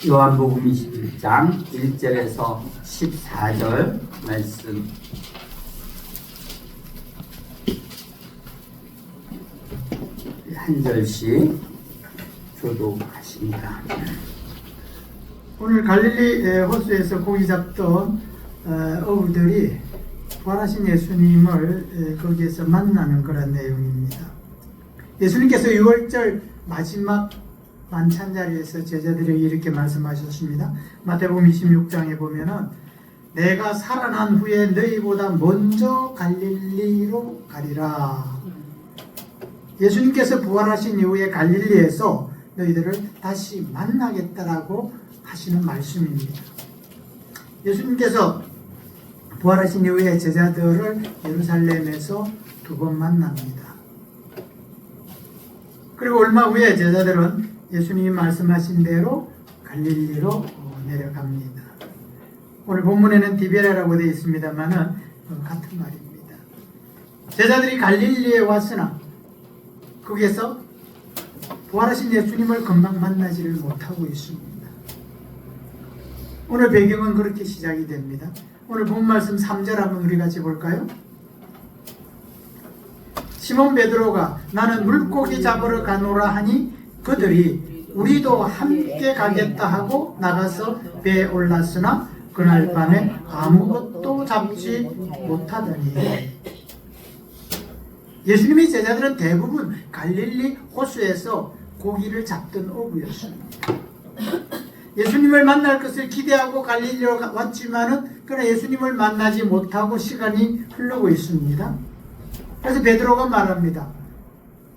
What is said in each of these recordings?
요한복음 21장 1절에서 14절 말씀 한 절씩 교독하십니다. 오늘 갈릴리 호수에서 고기 잡던 어부들이 부활하신 예수님을 거기에서 만나는 그런 내용입니다. 예수님께서 6월절 마지막 만찬 자리에서 제자들에게 이렇게 말씀하셨습니다. 마태복음 26장에 보면은 내가 살아난 후에 너희보다 먼저 갈릴리로 가리라. 예수님께서 부활하신 이후에 갈릴리에서 너희들을 다시 만나겠다라고 하시는 말씀입니다. 예수님께서 부활하신 이후에 제자들을 예루살렘에서 2번 만납니다. 그리고 얼마 후에 제자들은 예수님이 말씀하신 대로 갈릴리로 내려갑니다. 오늘 본문에는 디베라라고 되어 있습니다만은 같은 말입니다. 제자들이 갈릴리에 왔으나 거기에서 부활하신 예수님을 금방 만나지를 못하고 있습니다. 오늘 배경은 그렇게 시작이 됩니다. 오늘 본 말씀 3절 한번 우리 같이 볼까요? 시몬 베드로가 나는 물고기 잡으러 가노라 하니 그들이 우리도 함께 가겠다 하고 나가서 배에 올랐으나 그날 밤에 아무것도 잡지 못하더니. 예수님의 제자들은 대부분 갈릴리 호수에서 고기를 잡던 어부였습니다. 예수님을 만날 것을 기대하고 갈릴리로 왔지만은 그러나 예수님을 만나지 못하고 시간이 흐르고 있습니다. 그래서 베드로가 말합니다.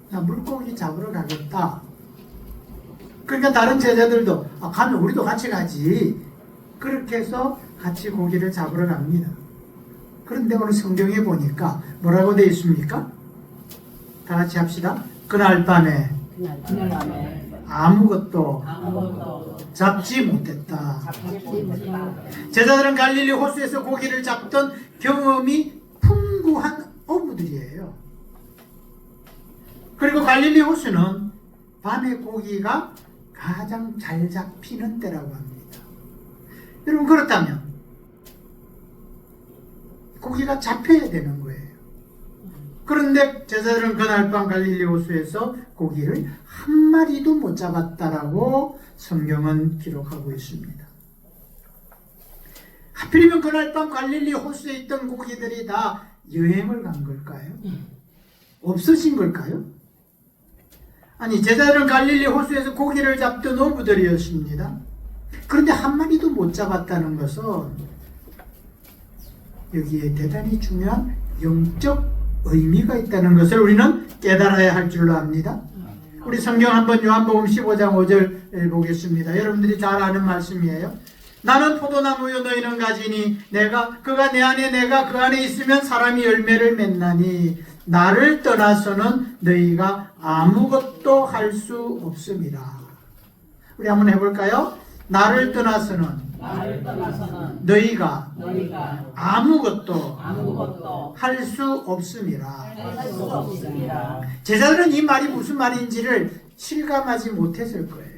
나 물고기 잡으러 가겠다. 그러니까 다른 제자들도 가면 우리도 같이 가지. 그렇게 해서 같이 고기를 잡으러 갑니다. 그런데 오늘 성경에 보니까 뭐라고 되어 있습니까? 다 같이 합시다. 그날 밤에 아무것도 잡지 못했다. 제자들은 갈릴리 호수에서 고기를 잡던 경험이 풍부한 어부들이에요. 그리고 갈릴리 호수는 밤에 고기가 가장 잘 잡히는 때라고 합니다. 여러분, 그렇다면 고기가 잡혀야 되는 거예요. 그런데 제자들은 그날 밤 갈릴리 호수에서 고기를 한 마리도 못 잡았다라고 성경은 기록하고 있습니다. 하필이면 그날 밤 갈릴리 호수에 있던 고기들이 다 여행을 간 걸까요? 없어진 걸까요? 아니, 제자들은 갈릴리 호수에서 고기를 잡던 어부들이었습니다. 그런데 한 마리도 못 잡았다는 것은 여기에 대단히 중요한 영적 의미가 있다는 것을 우리는 깨달아야 할 줄로 압니다. 우리 성경 한번 요한복음 15장 5절 보겠습니다. 여러분들이 잘 아는 말씀이에요. 나는 포도나무요 너희는 가지니 그가 내 안에 내가 그 안에 있으면 사람이 열매를 맺나니 나를 떠나서는 너희가 아무것도 할 수 없음이라. 우리 한번 해볼까요? 나를 떠나서는 너희가 아무것도 할 수 없음이라. 제자들은 이 말이 무슨 말인지를 실감하지 못했을 거예요.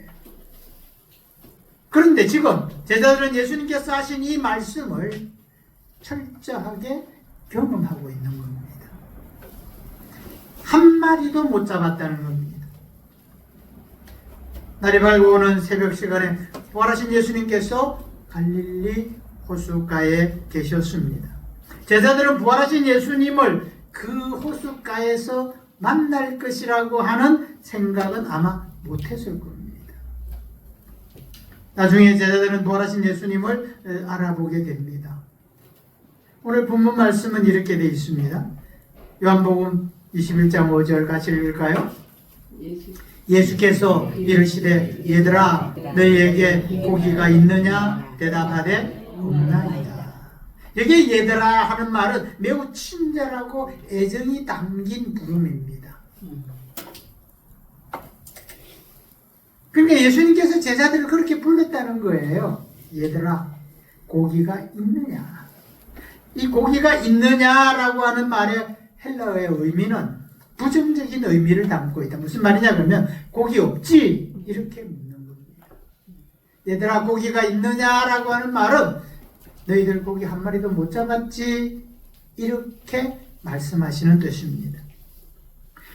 그런데 지금 제자들은 예수님께서 하신 이 말씀을 철저하게 경험하고 있는 겁니다. 한 마리도 못 잡았다는 겁니다. 날이 밝고 오는 새벽 시간에 부활하신 예수님께서 갈릴리 호숫가에 계셨습니다. 제자들은 부활하신 예수님을 그 호숫가에서 만날 것이라고 하는 생각은 아마 못했을 겁니다. 나중에 제자들은 부활하신 예수님을 알아보게 됩니다. 오늘 본문 말씀은 이렇게 되어 있습니다. 요한복음 21장 5절 같이 읽을까요? 예수께서 이르시되 얘들아 너희에게 고기가 있느냐 대답하되 없나이다. 여기 얘들아 하는 말은 매우 친절하고 애정이 담긴 부름입니다. 그러니까 예수님께서 제자들을 그렇게 불렀다는 거예요. 얘들아 고기가 있느냐. 이 고기가 있느냐라고 하는 말의 헬라어의 의미는 부정적인 의미를 담고 있다. 무슨 말이냐 그러면 고기 없지? 이렇게 묻는 겁니다. 얘들아 고기가 있느냐라고 하는 말은 너희들 고기 한 마리도 못 잡았지, 이렇게 말씀하시는 뜻입니다.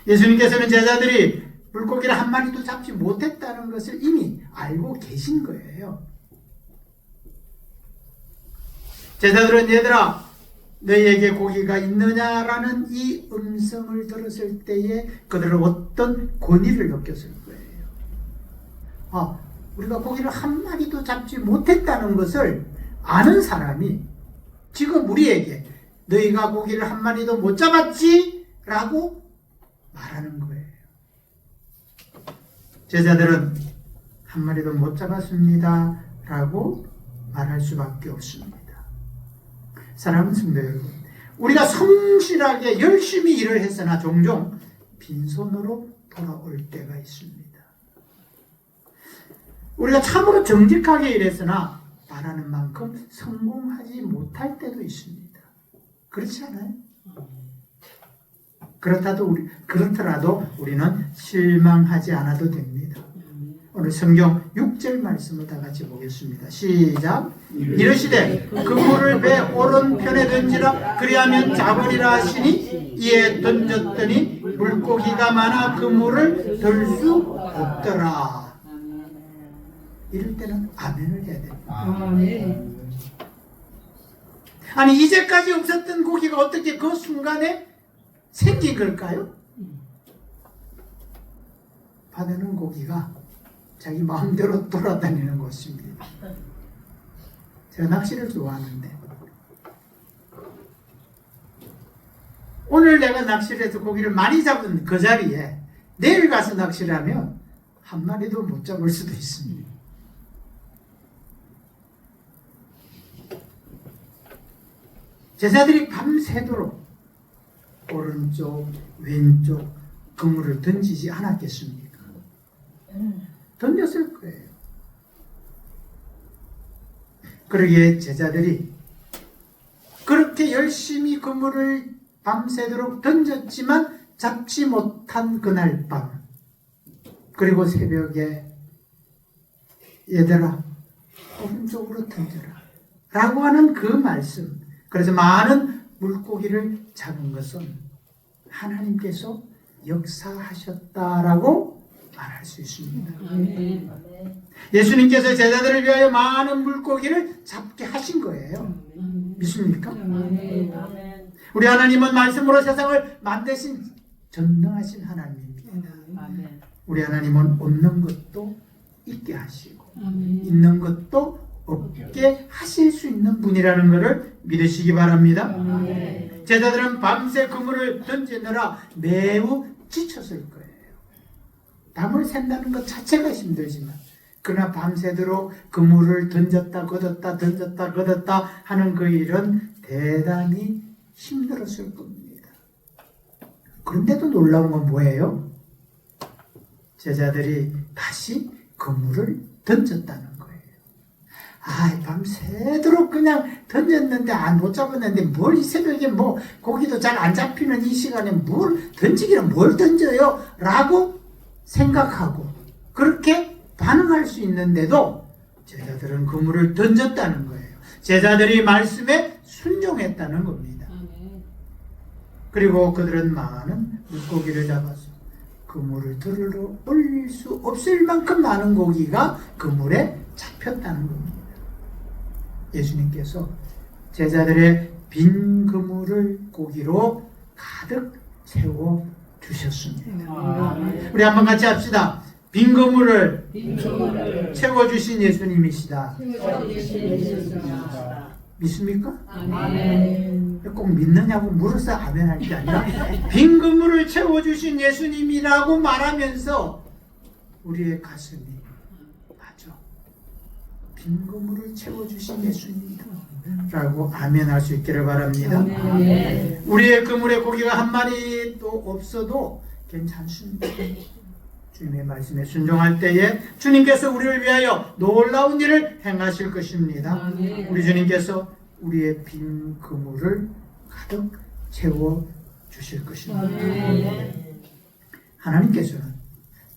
예수님께서는 제자들이 물고기를 한 마리도 잡지 못했다는 것을 이미 알고 계신 거예요. 제자들은 얘들아 너희에게 고기가 있느냐라는 이 음성을 들었을 때에 그들은 어떤 권위를 느꼈을 거예요. 우리가 고기를 한 마리도 잡지 못했다는 것을 아는 사람이 지금 우리에게 너희가 고기를 한 마리도 못 잡았지? 라고 말하는 거예요. 제자들은 한 마리도 못 잡았습니다 라고 말할 수밖에 없습니다. 사랑하는 성도 여러분, 우리가 성실하게 열심히 일을 했으나 종종 빈손으로 돌아올 때가 있습니다. 우리가 참으로 정직하게 일했으나 바라는 만큼 성공하지 못할 때도 있습니다. 그렇지 않아요? 그렇더라도 우리는 실망하지 않아도 됩니다. 오늘 성경 6절 말씀을 다 같이 보겠습니다. 시작. 이르시되 그물을 배 오른편에 던지라 그리하면 잡으리라 하시니 이에 던졌더니 물고기가 많아 그물을 들 수 없더라. 이럴 때는 아멘을 해야 됩니다. 아니 이제까지 없었던 고기가 어떻게 그 순간에 생긴 걸까요? 바다는 고기가 자기 마음대로 돌아다니는 것입니다. 제가 낚시를 좋아하는데 오늘 내가 낚시를 해서 고기를 많이 잡은 그 자리에 내일 가서 낚시를 하면 한 마리도 못 잡을 수도 있습니다. 제자들이 밤새도록 오른쪽 왼쪽 그물을 던지지 않았겠습니까? 던졌을 거예요. 그러기에 제자들이 그렇게 열심히 그물을 밤새도록 던졌지만 잡지 못한 그날 밤, 그리고 새벽에 얘들아 오른쪽으로 던져라 라고 하는 그 말씀, 그래서 많은 물고기를 잡은 것은 하나님께서 역사하셨다라고 말할 수 있습니다. 예수님께서 제자들을 위하여 많은 물고기를 잡게 하신 거예요. 믿습니까? 우리 하나님은 말씀으로 세상을 만드신 전능하신 하나님입니다. 우리 하나님은 없는 것도 있게 하시고 있는 것도 없게 하실 수 있는 분이라는 것을 믿으시기 바랍니다. 제자들은 밤새 그물을 던지느라 매우 지쳤을 거예요. 밤을 샌다는 것 자체가 힘들지만 그러나 밤새도록 그물을 던졌다 걷었다 던졌다 걷었다 하는 그 일은 대단히 힘들었을 겁니다. 그런데도 놀라운 건 뭐예요? 제자들이 다시 그물을 던졌다는 거예요. 밤새도록 그냥 던졌는데 못 잡았는데 뭘 이 새벽에 뭐 고기도 잘 안 잡히는 이 시간에 뭘 던지기는 뭘 던져요? 라고 생각하고 그렇게 반응할 수 있는데도 제자들은 그물을 던졌다는 거예요. 제자들이 말씀에 순종했다는 겁니다. 그리고 그들은 많은 물고기를 잡아서 그물을 들어 올릴 수 없을 만큼 많은 고기가 그물에 잡혔다는 겁니다. 예수님께서 제자들의 빈 그물을 고기로 가득 채워 주셨습니다. 우리 한번 같이 합시다. 빈 그물을 채워주신 예수님이시다. 믿습니까? 꼭 믿느냐고 물어서 아멘 할 게 아니라 빈 그물을 채워주신 예수님이라고 말하면서 우리의 가슴이 맞아, 빈 그물을 채워주신 예수님이다 라고 아멘 할 수 있기를 바랍니다. 우리의 그물에 고기가 한 마리도 없어도 괜찮습니다. 주님의 말씀에 순종할 때에 주님께서 우리를 위하여 놀라운 일을 행하실 것입니다. 우리 주님께서 우리의 빈 그물을 가득 채워 주실 것입니다. 하나님께서는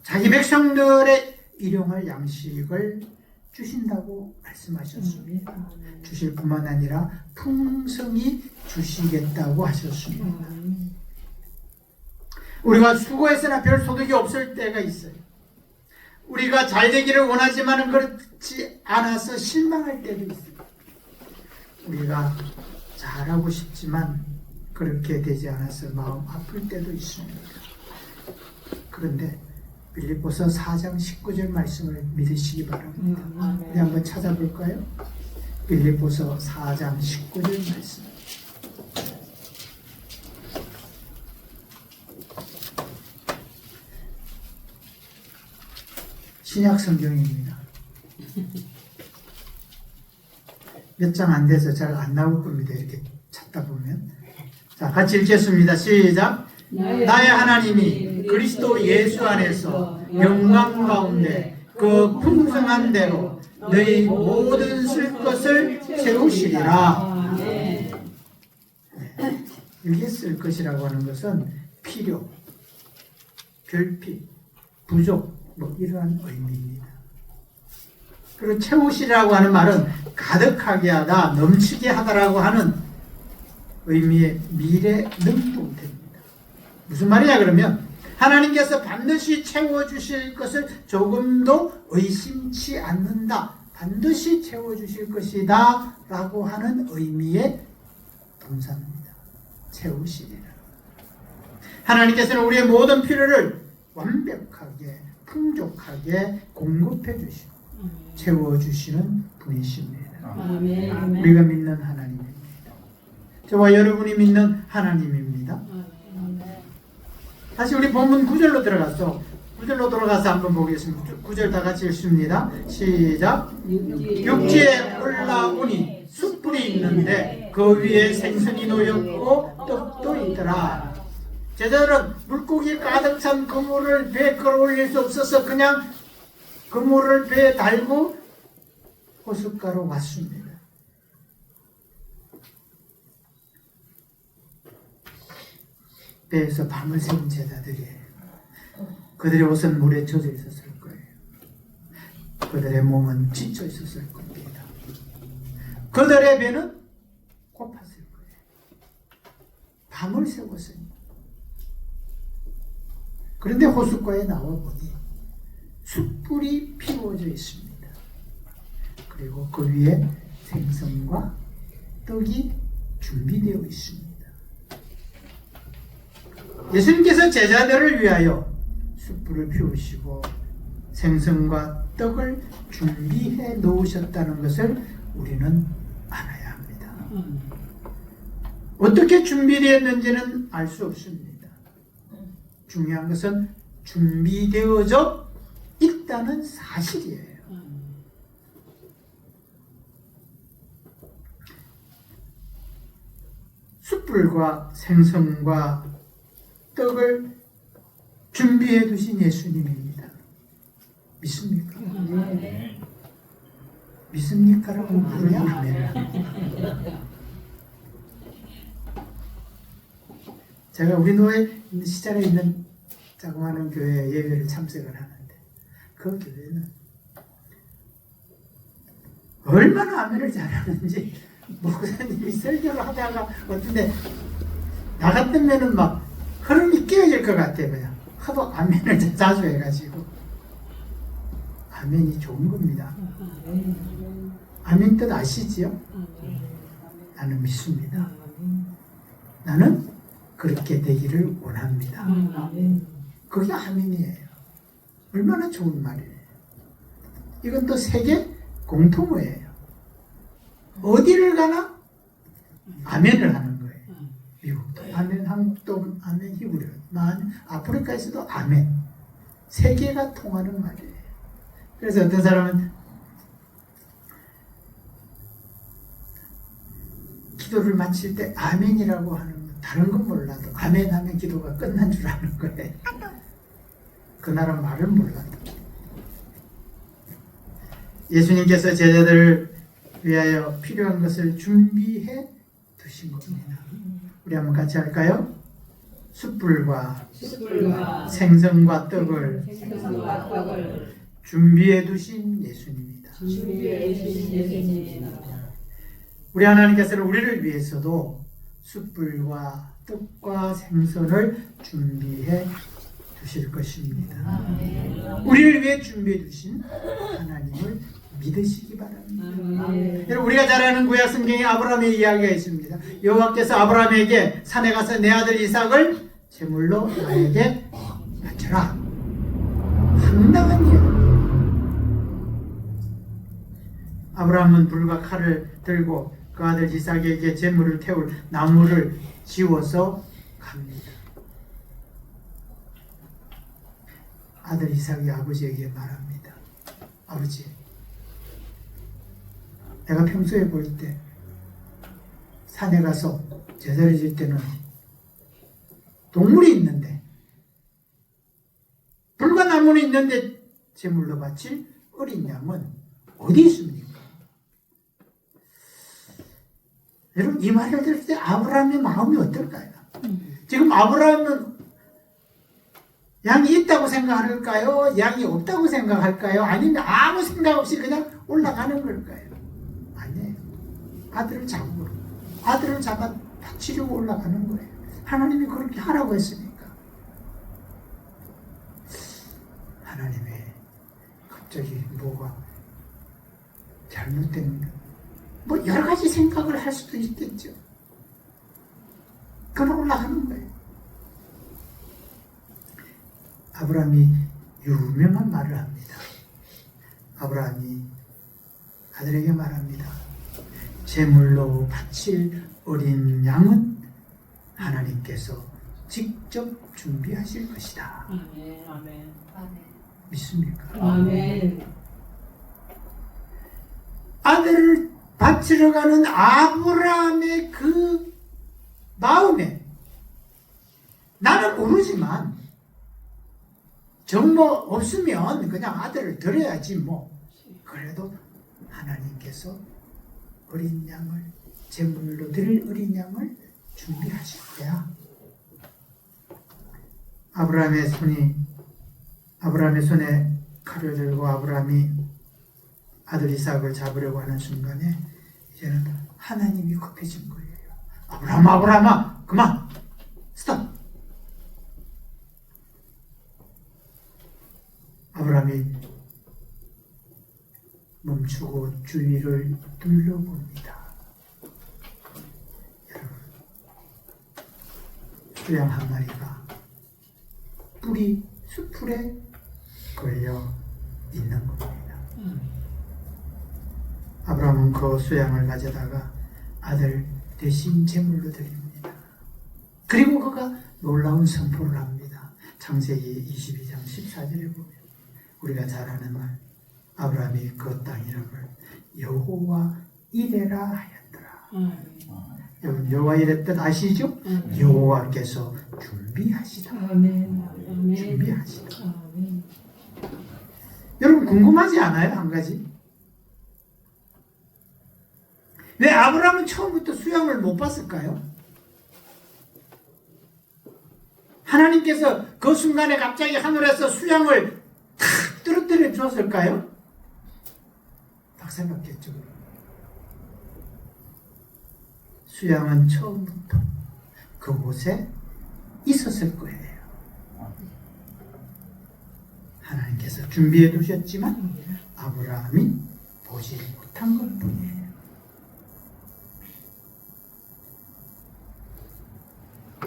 자기 백성들의 일용할 양식을 주신다고 말씀하셨습니다. 주실 뿐만 아니라 풍성히 주시겠다고 하셨습니다. 우리가 수고해서나 별 소득이 없을 때가 있어요. 우리가 잘 되기를 원하지만 그렇지 않아서 실망할 때도 있어요. 우리가 잘하고 싶지만 그렇게 되지 않아서 마음 아플 때도 있습니다. 그런데 빌립보서 4장 19절 말씀을 믿으시기 바랍니다. 우리 한번 찾아볼까요? 빌립보서 4장 19절 말씀. 신약 성경입니다. 몇 장 안 돼서 잘 안 나올 겁니다. 이렇게 찾다 보면. 자, 같이 읽겠습니다. 시작. 나의 하나님이 그리스도 예수 안에서 영광 가운데 그 풍성한 대로 너희 모든 쓸 것을 채우시리라. 네. 여기에 쓸 것이라고 하는 것은 필요, 결핍, 부족, 이러한 의미입니다. 그리고 채우시라고 하는 말은 가득하게 하다, 넘치게 하다라고 하는 의미의 미래 능동태입니다. 무슨 말이냐 그러면 하나님께서 반드시 채워주실 것을 조금도 의심치 않는다. 반드시 채워주실 것이다 라고 하는 의미의 동사입니다. 채우시리라. 하나님께서는 우리의 모든 필요를 완벽하게 풍족하게 공급해 주시고 채워주시는 분이십니다. 아멘. 우리가 믿는 하나님입니다. 저와 여러분이 믿는 하나님입니다. 다시 우리 본문 9절로 들어가서 9절로 돌아가서 한번 보겠습니다. 9절 다 같이 읽습니다. 시작. 육지에 올라오니 숯불이 있는데 그 위에 생선이 놓였고 떡도 있더라. 제자들은 물고기 가득 찬 그물을 배에 끌어올릴 수 없어서 그냥 그물을 배에 달고 호숫가로 왔습니다. 배에서 밤을 새운 제자들이에요. 그들의 옷은 물에 젖어 있었을 거예요. 그들의 몸은 지쳐 있었을 겁니다. 그들의 배는 고팠을 거예요. 밤을 새웠으니. 그런데 호숫가에 나와보니 숯불이 피워져 있습니다. 그리고 그 위에 생선과 떡이 준비되어 있습니다. 예수님께서 제자들을 위하여 숯불을 피우시고 생선과 떡을 준비해 놓으셨다는 것을 우리는 알아야 합니다. 어떻게 준비되었는지는 알 수 없습니다. 중요한 것은 준비되어져 있다는 사실이에요. 숯불과 생선과 떡을 준비해 두신 예수님입니다. 믿습니까? 네. 믿습니까라고 물어야 아멘. 제가 우리 노예 시절에 있는 자그마한 교회 예배를 참석을 하는데 그 교회는 얼마나 아멘을 잘하는지 목사님이 설교를 하다가 어떤데 나 같으면은 막 흐름이 깨어질 것 같아요. 그냥 하도 아멘을 자주 해가지고 아멘이 좋은 겁니다. 아멘 뜻 아시지요? 나는 믿습니다. 나는 그렇게 되기를 원합니다. 그게 아멘이에요. 얼마나 좋은 말이에요. 이건 또 세계 공통어예요. 어디를 가나 아멘을 하는 거예요. 미국도 아멘, 한국도 아멘, 히브리도 아멘, 아프리카에서도 아멘. 세계가 통하는 말이에요. 그래서 어떤 사람은 기도를 마칠 때 아멘이라고 하는 거 다른 건 몰라도 아멘 하면 기도가 끝난 줄 아는 거예요. 그 나라 말은 몰라도. 예수님께서 제자들을 위하여 필요한 것을 준비해 두신 겁니다. 우리 한번 같이 할까요? 숯불과 생선과 떡을 준비해 두신 예수님이다. 준비해 주신 예수님이다. 우리 하나님께서는 우리를 위해서도 숯불과 떡과 생선을 준비해 두실 것입니다. 우리를 위해 준비해 두신 하나님을 믿으시기 바랍니다. 여러분, 우리가 잘 아는 구약 성경에 아브라함의 이야기가 있습니다. 여호와께서 아브라함에게 산에 가서 내 아들 이삭을 제물로 나에게 바쳐라. 황당한 이야기. 아브라함은 불과 칼을 들고 그 아들 이삭에게 제물을 태울 나무를 지워서 갑니다. 아들 이삭이 아버지에게 말합니다. 아버지, 내가 평소에 볼 때 산에 가서 제사를 질 때는 동물이 있는데, 불과 나무는 있는데 제물로 바칠 어린 양은 어디 있습니까? 여러분, 이 말을 들을 때 아브라함의 마음이 어떨까요? 지금 아브라함은 양이 있다고 생각할까요? 양이 없다고 생각할까요? 아니면 아무 생각 없이 그냥 올라가는 걸까요? 아니에요. 아들을 잡아 바치려고 올라가는 거예요. 하나님이 그렇게 하라고 했으니까. 하나님이 갑자기 뭐가 잘못된, 뭐 여러 가지 생각을 할 수도 있겠죠. 그러나 올라가는 거예요. 아브라함이 유명한 말을 합니다. 아브라함이 아들에게 말합니다. 제물로 바칠 어린 양은 하나님께서 직접 준비하실 것이다. 아멘. 아멘. 믿습니까? 아멘. 아들을 바치러 가는 아브라함의 그 마음에 나는 모르지만 정뭐 없으면 그냥 아들을 드려야지 뭐. 그래도 하나님께서 어린 양을, 제물로 드릴 어린 양을 준비하실 거야. 아브라함의 손에 칼을 들고 아브라함이 아들 이삭을 잡으려고 하는 순간에 이제는 하나님이 급해진 거예요. 아브라함아, 그만! 스톱! 아브라함이 멈추고 주위를 둘러봅니다. 여러분, 수양 한 마리가 숯불에 걸려 있는 겁니다. 아브라함은 그 수양을 가져다가 아들 대신 제물로 드립니다. 그리고 그가 놀라운 선포를 합니다. 창세기 22장 14절에 보면 우리가 잘 아는 말, 아브라함이 그 땅 이름을 여호와 이레라 하였더라. 여러분, 여호와 이레 뜻 아시죠? 여호와께서 준비하시다. 아멘. 준비하시다. 아멘. 여러분, 궁금하지 않아요? 한 가지. 왜 아브라함은 처음부터 수양을 못 봤을까요? 하나님께서 그 순간에 갑자기 하늘에서 수양을 탁 떨어뜨려 주었을까요? 딱 생각했죠. 수양은 처음부터 그곳에 있었을 거예요. 하나님께서 준비해 두셨지만 아브라함이 보지 못한 것 뿐이에요.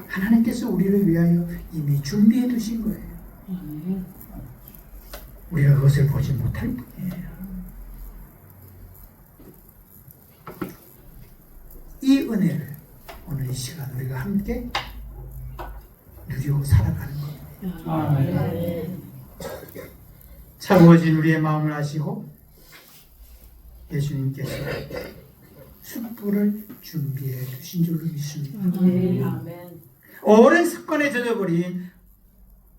하나님께서 우리를 위하여 이미 준비해 두신 거예요. 우리가 그것을 보지 못할 뿐이에요. 이 은혜를 오늘 이 시간 우리가 함께 누리고 살아가는 겁니다. 차가워진 우리의 마음을 아시고 예수님께서 숯불을 준비해 두신 줄로 믿습니다. 아멘. 오랜 습관에 젖어버린,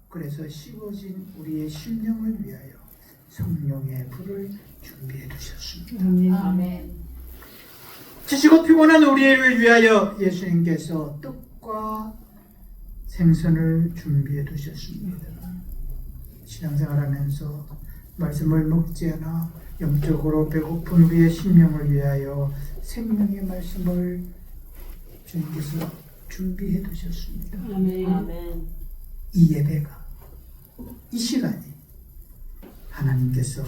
그래서 식어진 우리의 심령을 위하여 성령의 불을 준비해 두셨습니다. 아멘. 지치고 피곤한 우리를 위하여 예수님께서 떡과 생선을 준비해 두셨습니다. 신앙생활하면서 말씀을 먹지 않아 영적으로 배고픈 우리의 심령을 위하여 생명의 말씀을 주님께서 준비해 두셨습니다. 아멘. 아멘. 이 예배가, 이 시간이 하나님께서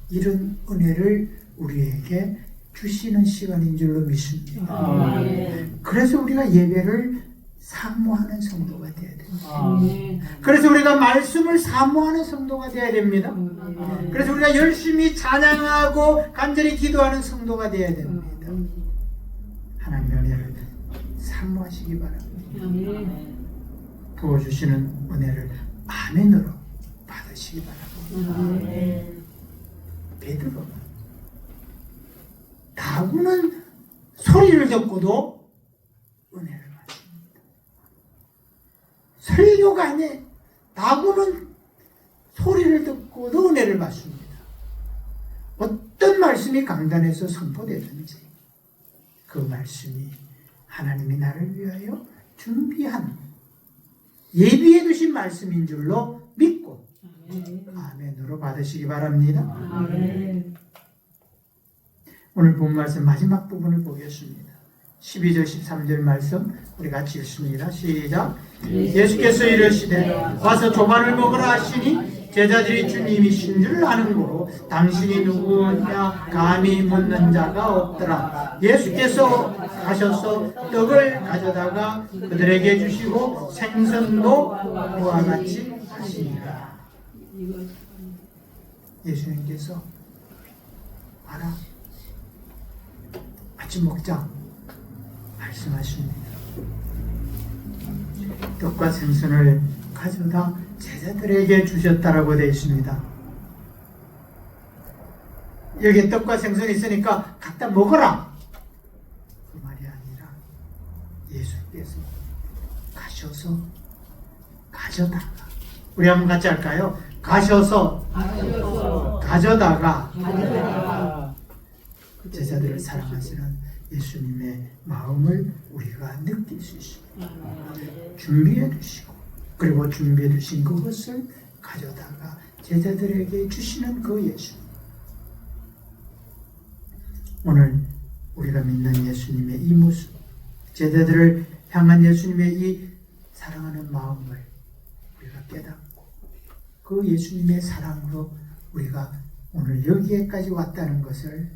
이런 은혜를 우리에게 주시는 시간인 줄로 믿습니다. 아멘. 그래서 우리가 예배를 사모하는 성도가 되어야 됩니다. 아멘. 그래서 우리가 말씀을 사모하는 성도가 되어야 됩니다. 아멘. 그래서 우리가 열심히 찬양하고 간절히 기도하는 성도가 되어야 됩니다. 하나님의 은혜를 사모하시기 바랍니다. 아멘. 부어주시는 은혜를 아멘으로 받으시기 바랍니다. 아멘. 베드로는 다구는 소리를 듣고도 은혜를 받습니다. 설교가 아니에요. 다구는 소리를 듣고도 은혜를 받습니다. 어떤 말씀이 강단에서 선포되든지 그 말씀이 하나님이 나를 위하여 준비한 예비해 두신 말씀인 줄로 믿고 아멘으로 받으시기 바랍니다. 아멘. 오늘 본 말씀 마지막 부분을 보겠습니다. 12절 13절 말씀 우리 같이 읽습니다. 시작. 예수께서 이르시되 와서 조반을 먹으라 하시니 제자들이 주님이신 줄 아는 고로 당신이 누구냐 감히 묻는 자가 없더라. 예수께서 가셔서 떡을 가져다가 그들에게 주시고 생선도 그와 같이 하시니라. 예수님께서 와라 같이 먹자 말씀하십니다. 떡과 생선을 가져다 제자들에게 주셨다라고 되어 있습니다. 여기 떡과 생선이 있으니까 갖다 먹어라 그 말이 아니라 예수께서 가셔서 가져다가 우리 한번 같이 할까요? 가셔서 가져다가 제자들을 사랑하시는 예수님의 마음을 우리가 느낄 수 있습니다. 준비해 두시고 그리고 준비해 두신 그것을 가져다가 제자들에게 주시는 그 예수. 오늘 우리가 믿는 예수님의 이 모습, 제자들을 향한 예수님의 이 사랑하는 마음을 우리가 깨닫고 그 예수님의 사랑으로 우리가 오늘 여기에까지 왔다는 것을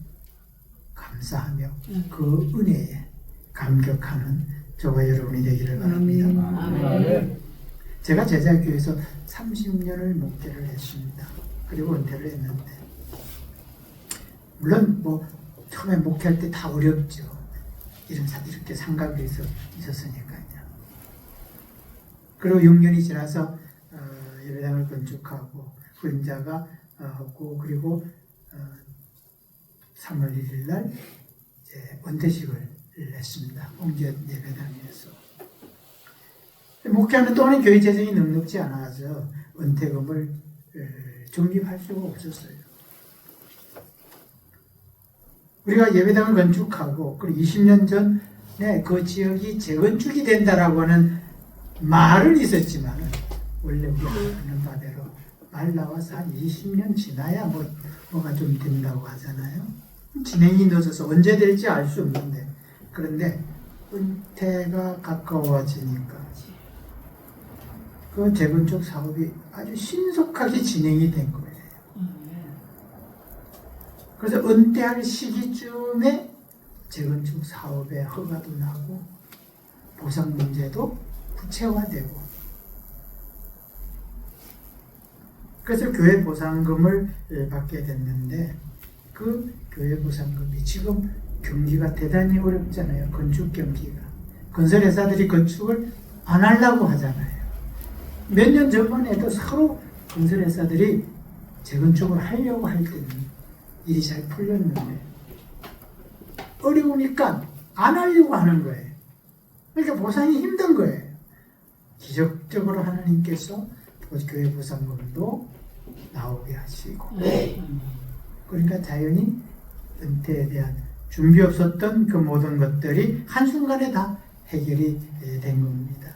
감사하며 그 은혜에 감격하는 저와 여러분이 되기를 바랍니다. 아멘. 제가 제자교회에서 30년을 목회를 했습니다. 그리고 은퇴를 했는데 물론 뭐 처음에 목회할 때 다 어렵죠. 이렇게 상각이 있었으니까요. 그리고 6년이 지나서 예배당을 건축하고 후임자가 없고 그리고 3월 1일 날 은퇴식을 했습니다. 홍제 예배당에서. 목회하는 동안에 교회 재정이 넉넉지 않아서 은퇴금을 적립할 수가 없었어요. 우리가 예배당을 건축하고 그리고 20년 전에 그 지역이 재건축이 된다라고 하는 말은 있었지만 원래 우리가 하는 바대로 말 나와서 한 20년 지나야 뭐가 좀 된다고 하잖아요. 진행이 늦어서 언제 될지 알 수 없는데 그런데 은퇴가 가까워지니까 그 재건축 사업이 아주 신속하게 진행이 된 거예요. 그래서 은퇴할 시기쯤에 재건축 사업의 허가도 나고 보상 문제도 구체화되고 그래서 교회 보상금을 받게 됐는데 그 교회 보상금이 지금 경기가 대단히 어렵잖아요. 건축 경기가. 건설회사들이 건축을 안 하려고 하잖아요. 몇 년 전만 해도 서로 건설회사들이 재건축을 하려고 할 때는 일이 잘 풀렸는데 어려우니까 안 하려고 하는 거예요. 그러니까 보상이 힘든 거예요. 기적적으로 하나님께서 교회 보상금도 나오게 하시고 그러니까 자연히 은퇴에 대한 준비 없었던 그 모든 것들이 한순간에 다 해결이 된 겁니다.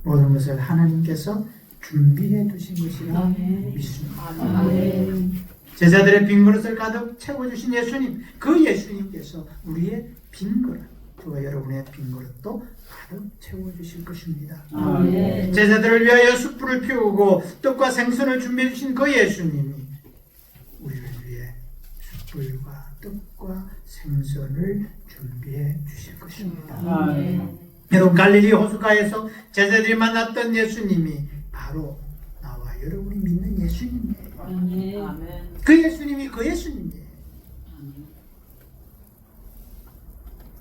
모든 것을 하나님께서 준비해 두신 것이라 아멘. 믿습니다. 아멘. 제자들의 빈 그릇을 가득 채워주신 예수님, 그 예수님께서 우리의 빈 그릇, 저와 여러분의 빈 그릇도 가득 채워주실 것입니다. 아멘. 제자들을 위하여 숯불을 피우고 떡과 생선을 준비해 주신 그 예수님이 우리를 위해 숯불과 떡과 생선을 준비해 주실 것입니다. 아멘. 여러분, 갈릴리 호수가에서 제자들이 만났던 예수님이 바로 나와 여러분이 믿는 예수님이에요. 아멘. 그 예수님이 그 예수님이에요.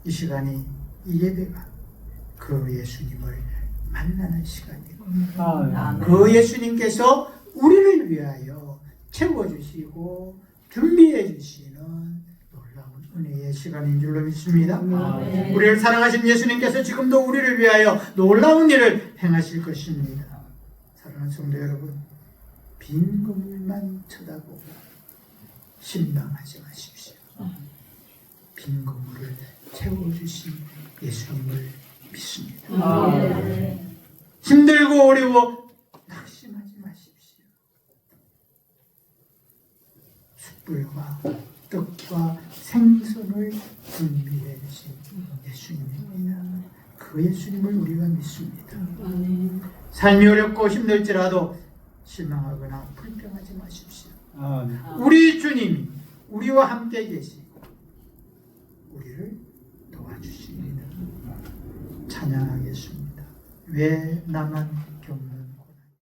이 시간이, 이 예배가 그 예수님을 만나는 시간이고, 아멘. 그 예수님께서 우리를 위하여 채워주시고 준비해 주시는 놀라운 은혜의 시간인 줄로 믿습니다. 아멘. 우리를 사랑하신 예수님께서 지금도 우리를 위하여 놀라운 일을 행하실 것입니다. 사랑하는 성도 여러분, 빈 그물만 쳐다보고 신방하지 마십시오. 빈 그물을 채워주신 예수님을 믿습니다. 아멘. 힘들고 어려워 낙심하지 마십시오. 숯불과 떡과 생선을 준비해 주신 예수님입니다. 그 예수님을 우리가 믿습니다. 아멘. 삶이 어렵고 힘들지라도 실망하거나 불평하지 마십시오. 아멘. 우리 주님이 우리와 함께 계시고 우리를 도와주십니다. 찬양하겠습니다. 왜 나만